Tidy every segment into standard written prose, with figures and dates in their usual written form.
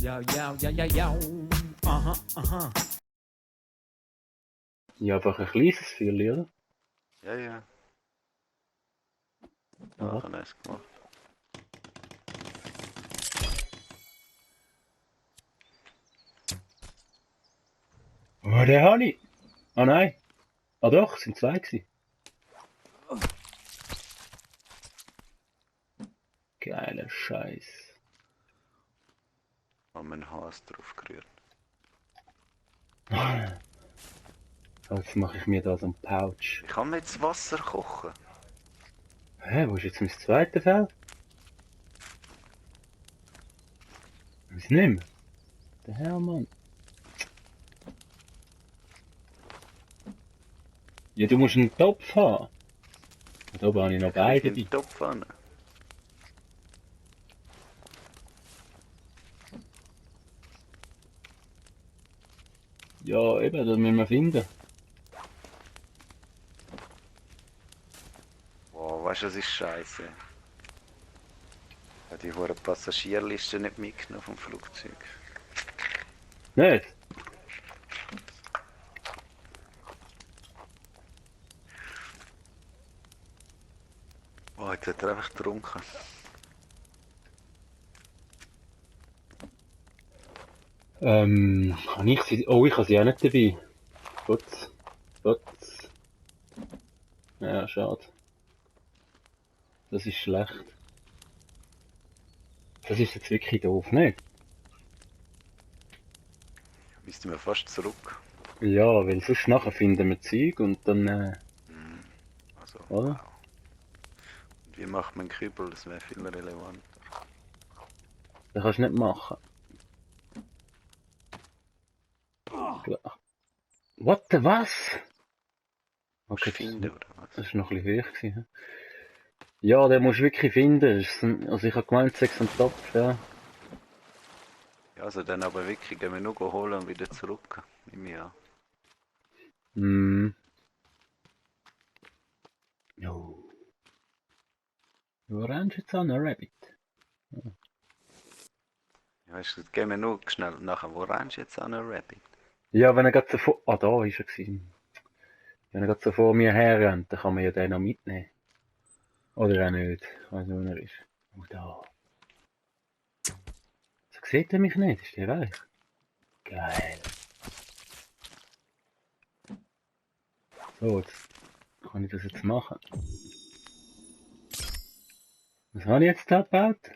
Ja, ja, ja, ja, ja. Aha, aha. Ja, einfach ein kleines Feuerli, oder? Ja, ja. Aha. Nachher nice gemacht. Oh, den habe ich. Ah nein. Ah doch, es sind zwei gewesen. Geiler Scheiß. Haben wir einen Haas drauf gerührt. Jetzt mache ich mir da so einen Pouch. Ich kann mir jetzt Wasser kochen. Hä, wo ist jetzt mein zweites Feld? Was nimm? Der Hermann. Ja, du musst einen Topf haben. Und da habe ich noch beide In den dabei. Topf an. Ja, eben, das müssen wir finden. Wow, weißt du, das ist scheiße. Ich habe die hohe Passagierliste nicht mitgenommen vom Flugzeug. Nicht? Oh, jetzt hat er einfach getrunken. Habe ich sie... Oh, ich habe sie auch nicht dabei. Putz. Putz. Ja, schade. Das ist schlecht. Das ist jetzt wirklich doof, nicht? Müssten wir fast zurück. Ja, weil sonst nachher finden wir Zeug und dann, Also, oder? wow. Und wie macht man einen Kübel? Das wäre viel relevanter. Das kannst du nicht machen. What the was? Musst du finden, oder was? Das war noch ein bisschen hoch gewesen. Hä? Ja, den musst du wirklich finden. Also ich habe gemeint, 6 am Topf, ja. Ja, also dann aber wirklich, gehen wir nur holen und wieder zurück. Nehme ich an. Hm. No. Orange jetzt an, Rabbit. Ja, weißt du, gehen wir nur schnell nachher. Wo rennst du jetzt an, Rabbit? Ja, wenn er gerade so vor... Ah, da ist er gewesen. Wenn er gerade so vor mir herrennt, dann kann man ja den noch mitnehmen. Oder auch nicht. Ich weiß nicht, wo er ist. Oh, da. So sieht er mich nicht, ist der reich? Geil. So, jetzt kann ich das jetzt machen. Was habe ich jetzt da gebaut?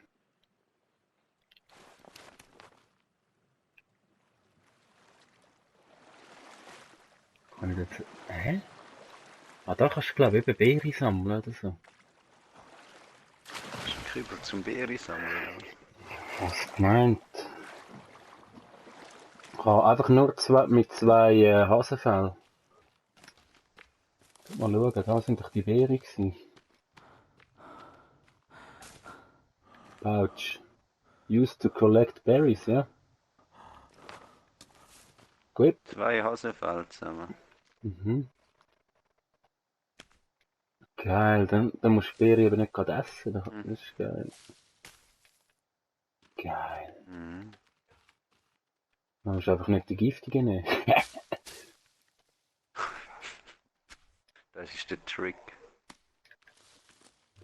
Kann ich jetzt... Hä? Ah, da kannst du, glaube ich, eben Beere sammeln oder so. Hast du einen Kübel zum Beere sammeln? Oder? Was gemeint? Ich habe einfach nur mit zwei Hasenfell. Mal schauen, da sind doch die Beere gewesen. Pouch. Used to collect berries, ja? Gut. 2 Hasenfell zusammen. Mhm. Geil, dann musst du die Beere eben nicht gerade essen. Das ist geil. Geil. Mhm. Dann musst du einfach nicht die giftigen nehmen. Das ist der Trick.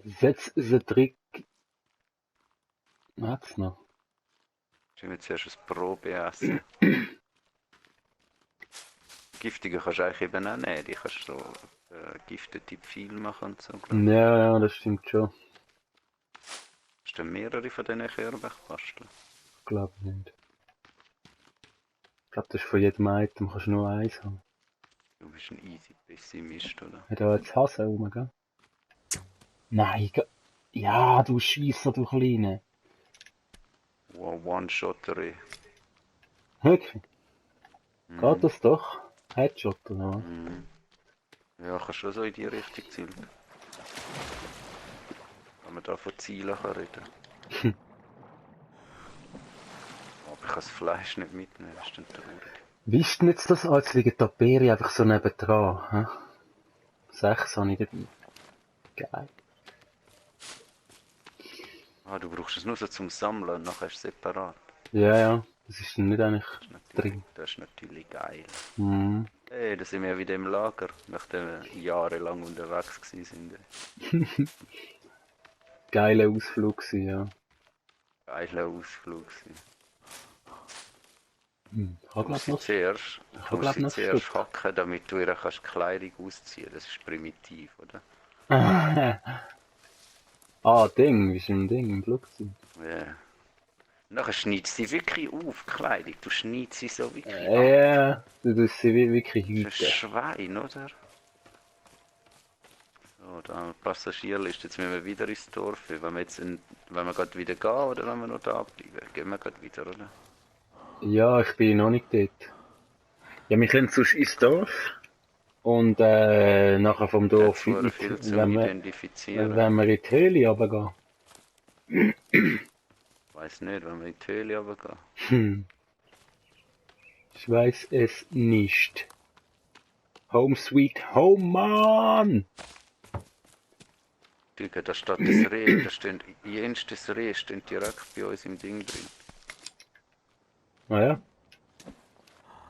Setz the Trick. Hat's noch? Ich will zuerst ein Probe essen. Giftige kannst du eigentlich eben auch nehmen. Die kannst du so giftete Pfeil machen und so. Ja, ja, das stimmt schon. Hast du mehrere von diesen Körben basteln? Glaub nicht. Ich glaube, das ist von jedem Item, kannst du nur eins haben. Du bist ein easy Pessimist, oder? Hat da jetzt Hasen rum, gell? Nein, ja, du Scheisser, du Kleine. Wow, One-Shottery. Wirklich? Geht das doch? Headshot oder was? Mhm. Ja, kannst schon so in die Richtung zielen. Wenn man da von Zielen kann reden. Aber ich kann das Fleisch nicht mitnehmen, das ist dann traurig. Wie ist denn jetzt das? Ah, jetzt liegen da die Beere einfach so nebendran. Hä? 6 habe ich dabei. Geil. Ah, du brauchst es nur so zum Sammeln und nachher ist es separat. Ja, ja. Das ist nicht eigentlich drin. Das ist natürlich geil. Mhm. Hey, da sind wir wieder im Lager, nachdem wir jahrelang unterwegs waren. Geiler Ausflug gewesen, ja. Geiler Ausflug. Ich Du habe musst glaub sie zuerst, ich du hab musst glaub sie noch ein zuerst Stück. hacken, damit du ihr kannst Kleidung ausziehen. Das ist primitiv, oder? Ding, wie ist ein Ding im Flugzeug? Ja. Nachher schneidest du sie wirklich auf, die Kleidung. Du schneidest sie so wirklich ab. Ja, du tust sie wirklich Das ist ein hüten. Schwein, oder? So, da haben wir Passagierliste. Jetzt müssen wir wieder ins Dorf. Wenn wir gerade wieder gehen oder wenn wir noch da bleiben? Gehen wir gerade wieder, oder? Ja, ich bin noch nicht dort. Ja, wir können sonst ins Dorf und nachher vom Dorf Jetzt war viel zum Identifizieren. wenn wir in die Höhle runtergehen. Ich weiss nicht, wenn wir in die Höhle runtergehen. Ich weiß es nicht. Home sweet home, Mann! Digga, da steht das Reh, da steht jenstes Reh steht direkt bei uns im Ding drin. Ah ja?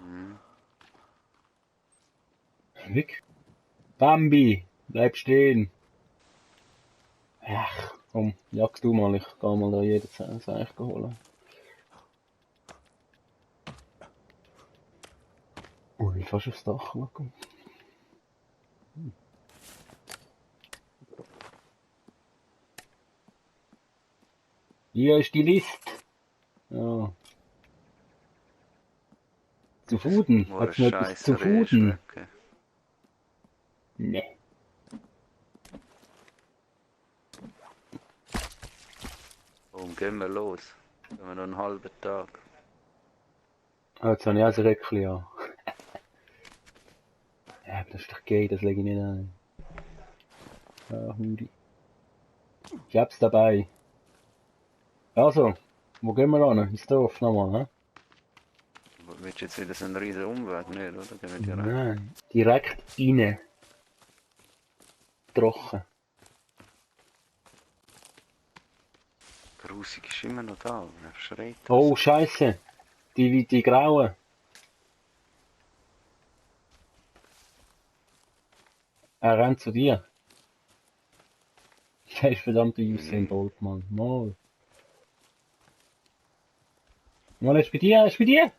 Mhm. Weg. Bambi, bleib stehen. Ach, komm, jagst du mal, ich geh mal da jeden Seich holen. Ui, fast aufs Dach schauen. Hier ist die Liste. Ja. Zu Fuden? Wo Hat's ein noch etwas scheiß zu Reh ist Fuden? weg. Nee. Warum gehen wir los? Gehen wir noch einen halben Tag. Ah, jetzt habe ich auch ein Röckchen an. Ja, aber das ist doch gay, das lege ich nicht ein. Ja, Hudi. Ich hab's dabei. Also, wo gehen wir an? Ins Dorf nochmal, hä? Willst du jetzt wieder so einen riesen Umweg, nicht, oder? Gehen wir direkt. Nein, direkt rein. Trocken. Grusig ist immer noch da, er schreit. Oh, Scheiße. Die grauen. Er rennt zu dir. Der ist verdammt Usain Bolt, Mann. Mal. Mal, er ist bei dir, er ist bei dir.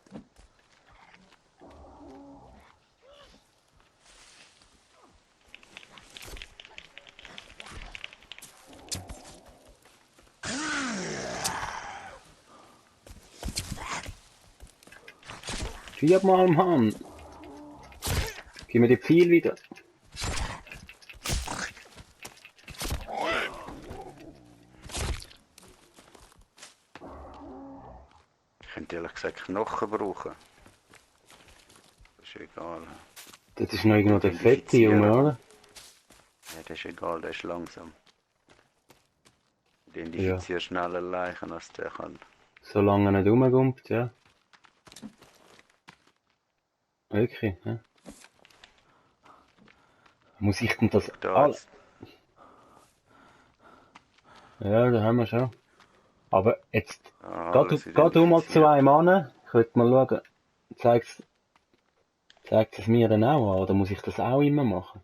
Schieb mal am Hand. Gib mir die Pfeil wieder. Ich könnte ehrlich gesagt Knochen brauchen. Das ist egal. Das ist noch irgendwo der fette Junge, oder? Ja, das ist egal, der ist langsam. Identifiziere schneller Leichen, als der kann. Solange er nicht rumkommt, ja. Wirklich, ja. Muss ich denn das Da alles? jetzt. Ja, da haben wir schon. Aber jetzt, Alles geh du mal zu identifiziert. einem an. Ich will mal schauen, zeigt es mir dann auch an, oder muss ich das auch immer machen?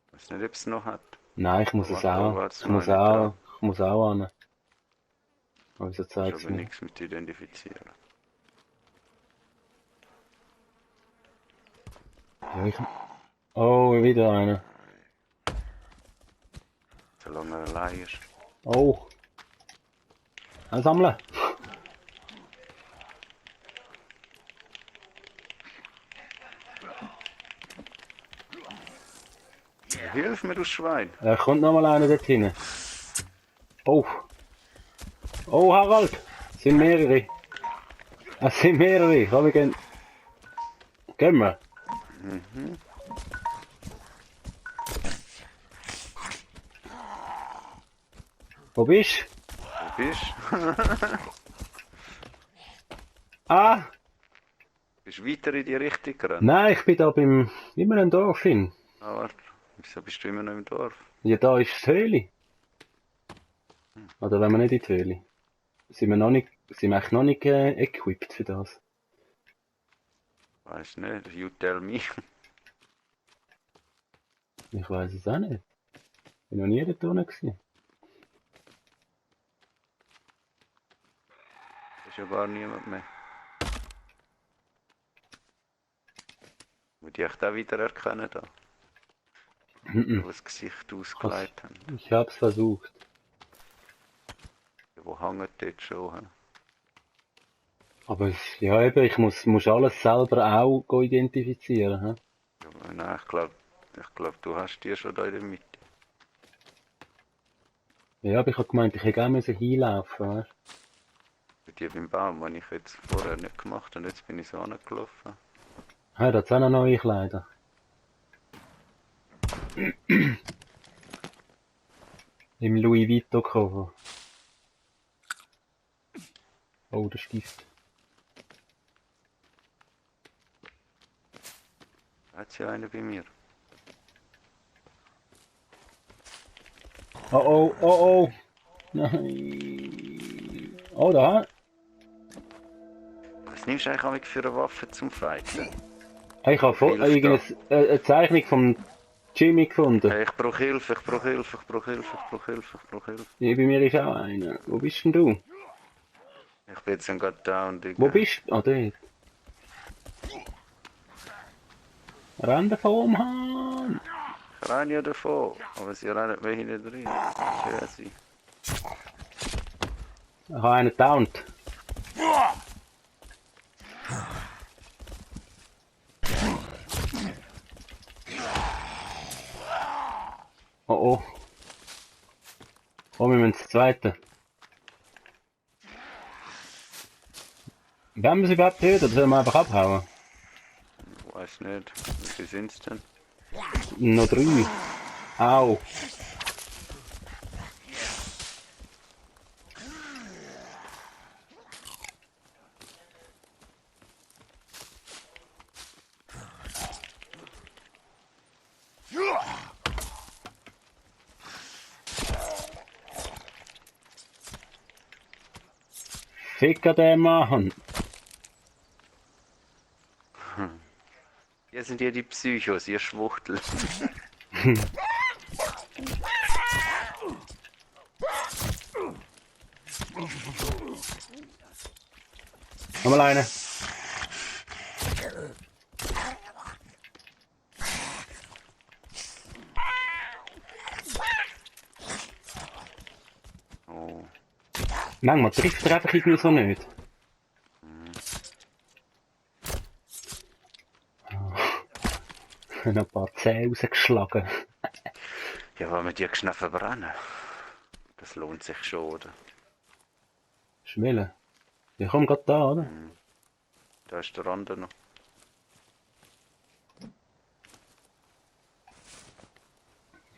Ich weiß nicht, ob es noch hat. Nein, ich muss es auch. Warte, Ich muss mal, auch an. Also Ich zeigt es habe mir. nichts mit identifizieren. Ja, oh, wieder einer. Solange er allein ist. Oh. Sammeln. Hilf mir, du Schwein! Da kommt noch mal einer dort hin. Oh. Oh, Harald. Es sind mehrere. Es sind mehrere. Komm, wir gehen. Gehen wir. Mhm. Wo bist Wo bist du? Ah! Bist du weiter in die Richtung gerannt? Nein, ich bin da immer im Dorf hin. Ah, warte. Wieso bist du immer noch im Dorf? Ja, da ist die Höhle. Oder wenn wir nicht in die Höhle? Sind wir eigentlich noch nicht equipped für das? Weiß nicht, you tell me. Ich weiß es auch nicht. Bin noch nie dort unten gewesen. Ist ja gar niemand mehr. Muss ich echt auch wieder erkennen da. Mhm. Wo das Gesicht ausgelegt haben. Ich hab's versucht. Wo hängt dort schon? He? Aber ja eben, ich muss alles selber auch identifizieren. He? Ja, nein, ich glaub, du hast die schon da in der Mitte. Ja, aber ich hab gemeint, ich hätte auch müssen hinlaufen, weißt Für die beim Baum, habe ich jetzt vorher nicht gemacht und jetzt bin ich so angelaufen. du? Ja, da hat's auch noch neue Kleider. Im Louis Vuitton Cover. Oh, der Stift. Hat ja einer bei mir. Oh oh, oh oh. Nein. Oh, da. Was nimmst du eigentlich für eine Waffe zum Fighten? Hey, ich habe Hilfe eine Zeichnung vom Jimmy gefunden. Hey, ich brauche Hilfe, ich brauche Hilfe, ich brauche Hilfe, ich brauche Hilfe, ich brauche Hilfe. Ja, bei mir ist auch einer. Wo bist denn du? Ich bin jetzt gerade down, Digga. Wo bist du? Ah, dort. Renn davon, Hahn! Ich renne ja davon, aber sie rennen mir hinten drin. Schön sie. Ich habe einen downed. Oh oh. Oh, wir müssen das zweite. Werden wir sie überhaupt töten oder sollen wir einfach abhauen? Weiß nicht, wie viel sind's denn? Noch 3. Au. Ficker den machen. Hier sind ja die Psychos, ihr Schwuchtel. Nochmal eine. Oh. Manchmal trifft er einfach irgendwie so nicht. Ein paar Zähne rausgeschlagen. Ja, wollen wir die schnell verbrennen? Das lohnt sich schon, oder? Schmellen. Ja, komm grad da, oder? Da ist der andere noch.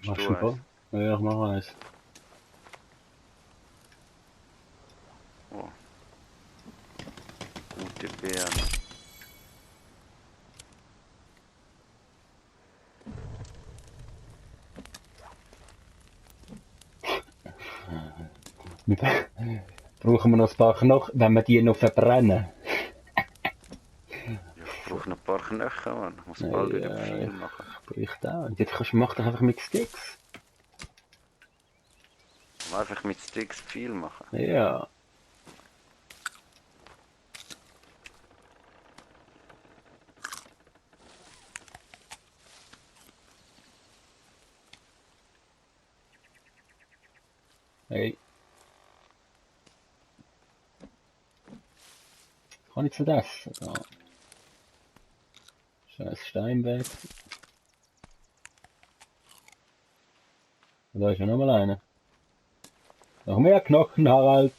Machst du du einen eins? Fall? Ja, ich mach eins. Oh. Gute Beeren. Brauchen wir noch ein paar Knochen, wenn wir die noch verbrennen? Ich brauche noch ein paar Knochen, Mann. Ich muss bald wieder viel machen. Ich auch. Und jetzt mach doch einfach mit Sticks. Ich will einfach mit Sticks viel machen. Ja. Hey. Kann ich zu das essen? Da. Scheiß Steinweg. Da ist ja noch mal einer. Noch mehr Knochen, Harald.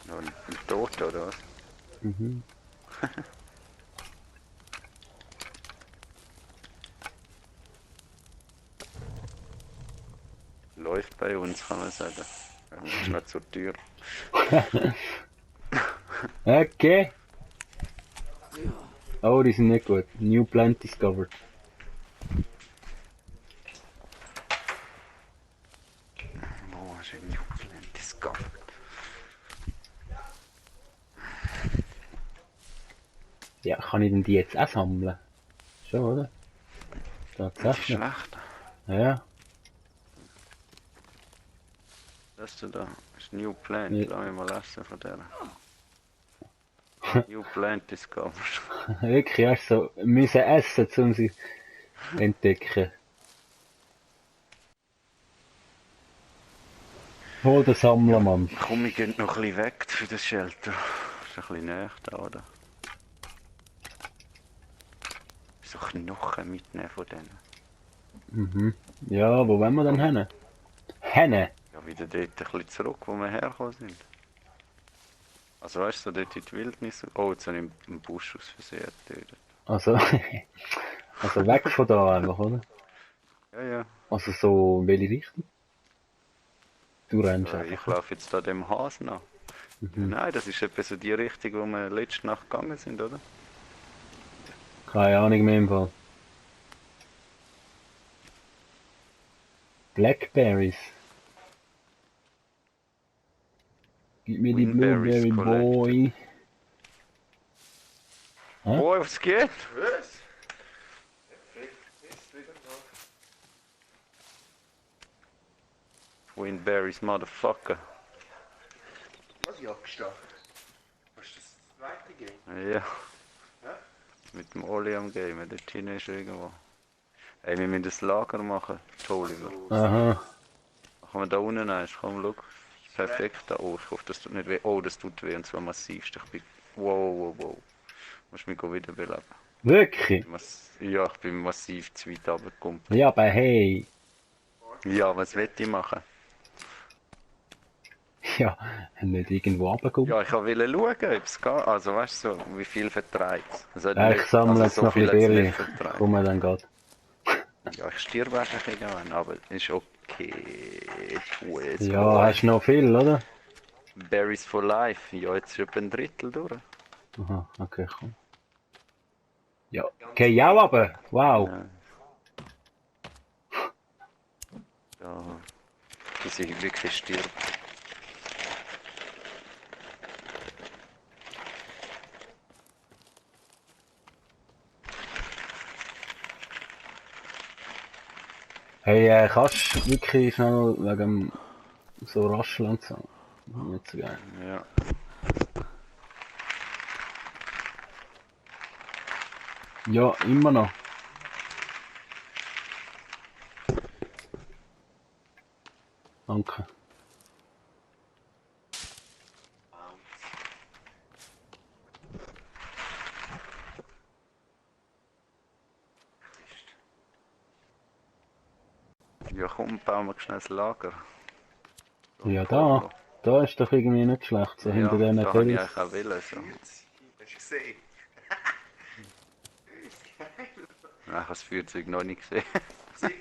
Noch ein Toter oder was? Mhm. Läuft bei uns, kann man sagen. Wir müssen schnell zur Tür. Okay. Oh, die sind nicht gut. New plant discovered. ist ein Newfoundland Discovered. Ja, kann ich denn die jetzt auch sammeln? Schon, oder? Das ist Tatsächlich. schlecht. Ja. Das da ist New Plant. Ja. Lass mich mal essen von der. New Plant Discovered. Wirklich, hast du so müssen essen, um sie zu entdecken. Oder sammeln, Mann. Komm, ich gehe noch ein bisschen weg für das Shelter. Ist ein bisschen näher da, oder? So Knochen mitnehmen von denen. Mhm. Ja, wo wollen wir denn hin? Henne? Ja, wieder dort ein bisschen zurück, wo wir hergekommen sind. Also weißt du, so dort in die Wildnis. Oh, jetzt habe ich einen Busch aus Versehen getötet. Also, also weg von da einfach, oder? Ja, ja. Also so, in welche Richtung? Du rennst Ich einfach. laufe jetzt da dem Hasen nach. Mhm. Nein, das ist etwa so die Richtung, wo wir letzte Nacht gegangen sind, oder? Keine Ahnung mehr im Fall. Blackberries. Gib mir die Winberries Blueberry Boy. Hä? Boah, was geht? Was? Winberries, Motherfucker. Was jagst du da? Hast du das zweite Game? Ja. Ja? Mit dem Oli am Game, dort hinten ist irgendwo. Ey, wir müssen das Lager machen, Oliver. Aha. Machen wir da unten eins, komm, schau. Perfekt da. Oh, ich hoffe, das tut nicht weh. Oh, das tut weh, und zwar massivst. Ich bin... Wow, wow, wow. Musst mich wieder beleben. Wirklich? Ja, ich bin massiv zu weit runtergekommen. Ja, aber hey. Ja, was will ich machen? Ja, nicht irgendwo runterkommen. Ja, ich wollte schauen, ob es geht. Also weißt du, so, wie viel vertreibt es. Also, Ja, ich sammle jetzt so noch ein viel bisschen hat's Beeren. nicht vertreibt. Komm mal dann grad. Ja, ich stirbe einfach irgendwann, aber ist okay. Tu es. Ja, hast du noch viel, oder? Berries for Life. Ja, jetzt ist etwa ein Drittel durch. Aha, okay, komm. Ja, okay, ja, aber. Wow. Ja. Ja, bis ich wirklich stirb. Hey, kannst du wirklich schnell wegen so rascheln und so? Nicht so geil. Ja. Ja, immer noch. Danke. Ja, komm, bauen wir schnell das Lager. Ja, da. Da ist doch irgendwie nicht schlecht, so Ja, hinter diesen da habe ich Fels. eigentlich auch wollen. So. Hast du gesehen? Ich habe das Feuerzeug noch nicht gesehen. Zip.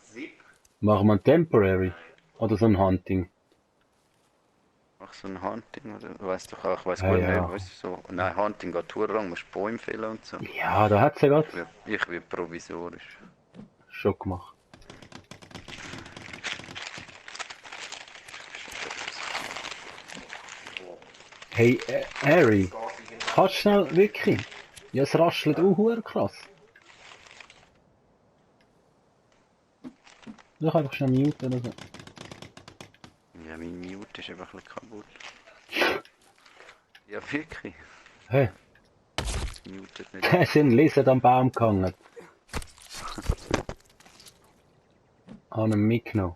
Zip. Machen wir ein Temporary? Oder so ein Hunting? Mach so ein Hunting oder? Weißt du auch, ich weiß Ja, gut ja. nicht, weißt du so. Nein, Hunting geht tour lang, musst Bäume fällen und so. Ja, da hat's ja gerade Ich will provisorisch. schon gemacht. Hey, Harry, kannst du schnell wirklich? Ja, es raschelt auch verdammt krass. Du kannst einfach schnell muten oder so. Ja, mein Mute ist einfach ein bisschen kaputt. Ja, wirklich. Hey, Es mutet nicht. da ist ein Lizard am Baum gehangen. Habe ihn mitgenommen.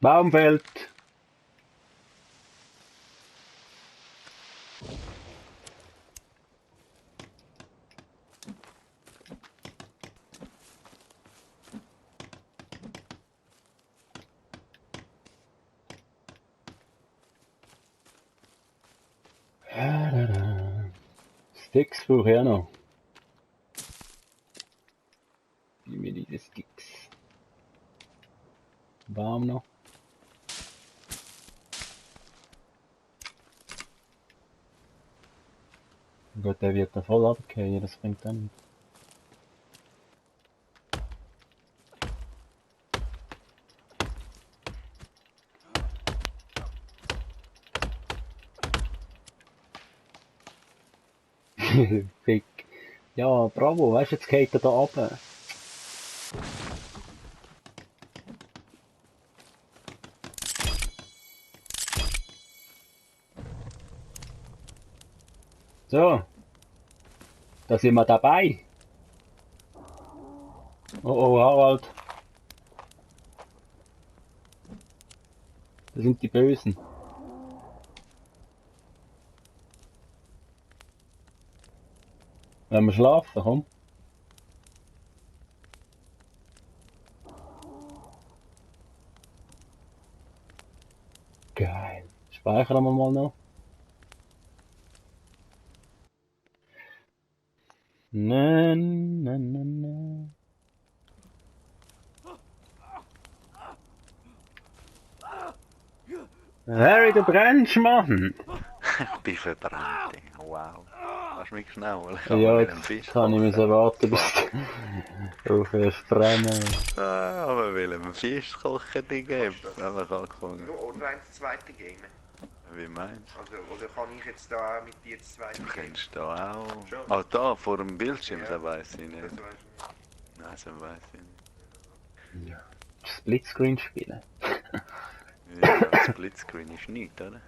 Baumfeld! Sticks brauche ich auch noch. Gib mir diese Sticks. Baum noch. Gut, der wird da voll abgehen, das bringt dann nicht. Fick. Ja, bravo, weißt du, jetzt geht er da runter. So. Da sind wir dabei. Oh oh, Harald. Das sind die Bösen. Wenn wir schlafen, komm. Geil. Speichern wir mal noch. Na, na, na, na. Harry, du brennst, Mann! Ich bin verbrannt, ey. Wow. Hast du mich schnell? Ja, jetzt kann ich mich erwarten, bis du aufhörst zu brennen. Aber will einem Fisch kochen, die geben. Einfach angefangen. Oder eins zweite Game. Wie meinst Also, oder kann ich jetzt da mit dir das zweite du? Du Game? kennst da auch. Schon. Ah, da, vor dem Bildschirm, Ja. das weiss ich nicht. Das weißt du Nein, das weiss ich nicht. Splitscreen spielen? Ja, Splitscreen ist nichts, oder?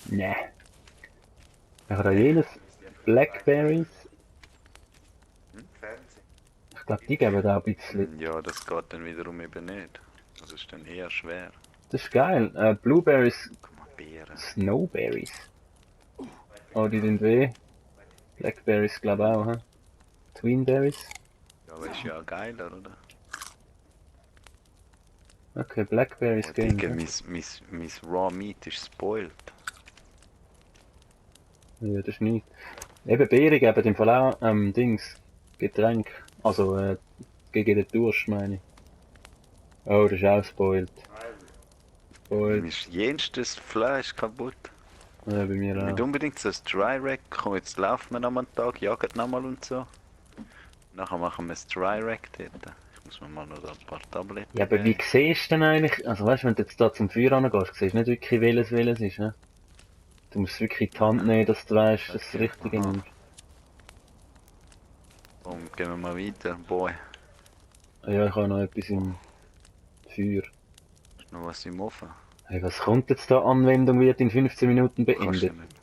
Nee. Ich habe jenes Blackberries. nicht. Fernsehen. Ich glaube, die geben da ein bisschen. Ja, das geht dann wiederum eben nicht. Das ist dann eher schwer. Das ist geil. Blueberries, Guck mal, Beeren. Snowberries. Oh, die sind weh. Blackberries glaube ich auch, hä? Twinberries. Ja, aber ist ja geiler, oder? Okay, Blackberries Oh, gehen. Digga, hä? mein Raw Meat ist spoiled. Ja, das ist nicht. Eben Beeren geben im Fall auch Dings. Getränk. Also gegen den Durst meine ich. Oh, das ist auch spoiled. Spoiled. Mir ist jenstes Fleisch kaputt. Ja, bei mir Nicht auch. unbedingt so ein Dry Rack. Komm, jetzt laufen wir nochmal einen Tag, jagen nochmal und so. Nachher machen wir ein Dry Rack dort. Ich muss mir mal noch ein paar Tabletten Ja, aber wie geben. siehst du denn eigentlich, also weißt du, wenn du jetzt da zum Feuer angehst, siehst du nicht wirklich welches ist, ne? Du musst wirklich in die Hand nehmen, dass du weißt, dass du das Richtige Aha. nimmst. Komm, gehen wir mal weiter. Boy, Ja, ich habe noch etwas im Feuer. ist noch was im Ofen? Hey, was kommt jetzt da? Anwendung wird in 15 Minuten Kannst du beendet. nicht.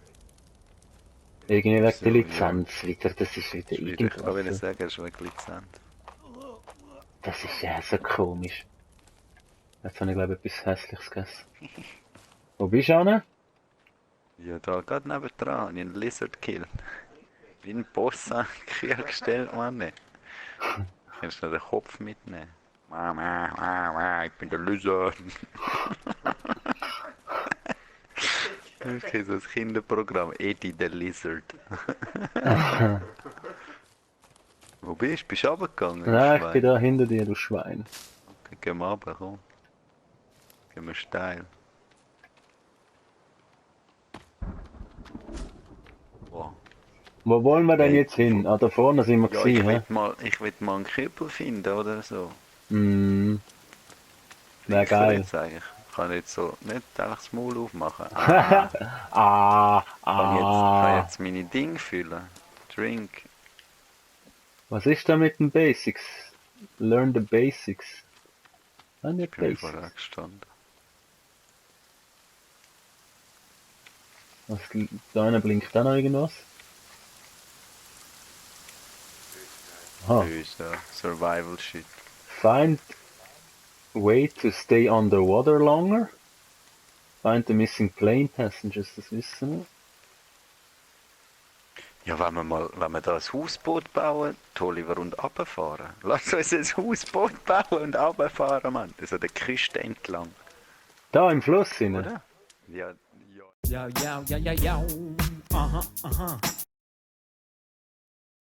Irgendwie wegen So, der ja. Lizenz wieder, das ist wieder Ich wollte irgendwas. sagen, es ist wegen Lizenz. Das ist ja so komisch. Jetzt habe ich glaube ich etwas Hässliches gegessen. Wo bist du, Anne? Ja, da gerade nebendran habe ich einen Lizard Kill. Wie ein Boss an die Kühe gestellt, Mann. Kannst du noch den Kopf mitnehmen? Ich bin der Lizard. Okay, so das Kinderprogramm. Eddie der Lizard. Wo bist du? Bist du runtergegangen? Nein, ich Schwein? bin da hinter dir, du Schwein. Okay, gehen wir runter, komm. Gehen wir steil. Wow. Wo wollen wir denn Hey, jetzt hin? Ah, da vorne sind wir Ja, ich gewesen, will hä? mal, einen Kübel finden oder so. Mm. Wäre Sicher geil. Jetzt eigentlich. Ich kann jetzt so nicht einfach das Maul aufmachen. Kann jetzt meine Dinge füllen. Drink. Was ist da mit den Basics? Learn the Basics. Ah, nicht Ich bin Basics. vorher gestanden. Was, da einer blinkt auch noch irgendwas? Aha. Böse Survival Shit. Find way to stay underwater longer. Find the missing plane passengers, das wissen wir. Ja, wenn wir da ein Hausboot bauen, die Oliver und runterfahren. Lass uns ein Hausboot bauen und runterfahren, Mann. Das ist an der Küste entlang. Da im Fluss hinein. Oder? Ja, ja. Yo, yo, yo, yo, yo. Uh-huh, uh-huh.